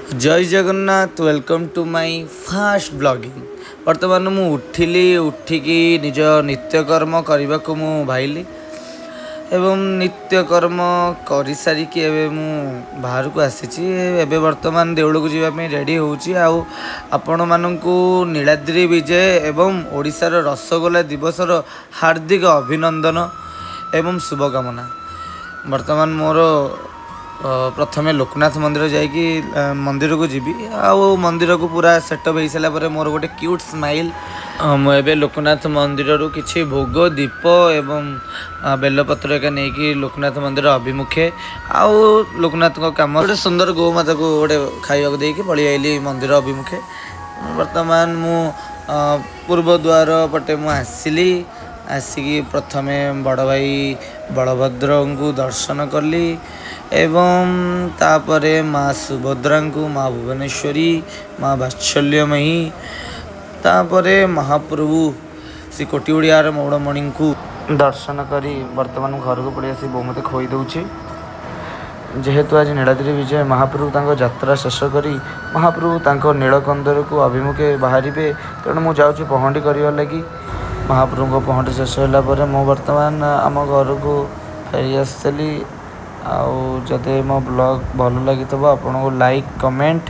जय Jagannath welcome to my fast blogging. वर्तमान मु उठिकी निज नित्यकर्म करने को मु भाईली एवं नित्यकर्म कर सारिकी मु बाहर को आसी वर्तमान देउल को जावाई रेडी होउची आउ आपण मानकु नीलाद्री विजय एवं ओडिशार रसगोल्ला दिवसर हार्दिक अभिनंदन एवं शुभकामना। वर्तमान मोर प्रथमे लोकनाथ मंदिर जाइकी मंदिर को जीवी मंदिर को पूरा सेटअप हो सारापर मोर गोटे क्यूट स्माइल। मुझे लोकनाथ मंदिर रू किसी भोग दीप एवं बेलपत्र एक नहीं लोकनाथ मंदिर अभिमुखे आउ लोकनाथ कम गोटे सुंदर गोमाता को गोटे खाइबा देकी पलि आइली मंदिर अभिमुखे। वर्तमान मु पूर्व द्वार पटे मु आसिली आसिकी प्रथमे बड़ भाई बलभद्र को दर्शन कली एवं तापरे माँ सुभद्रा को माँ भुवनेश्वरी माँ वात्सल्यमयी तापरे महाप्रभु श्री कोटिउड़ियार मौड़मणि को दर्शन करी वर्तमान घर को पड़े आसी बहुमते खोई दौची। जेहेतु आज नीलाद्री विजय महाप्रभु तांको यात्रा शेष करी महाप्रभु तांको नीलकंदर को अभिमुखे बाहर तेणु मुझे जाऊँगी पहंडी करने लगी। महाप्रभु को पहंडी शेष होगापर मु बर्तमान आम घर को फेरी आसली। जदि मो ब्लॉग भल लगी आपन को लाइक कमेंट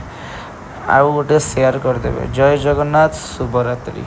आउ गोटे शेयर करदेवे। जय जगन्नाथ शुभरात्रि।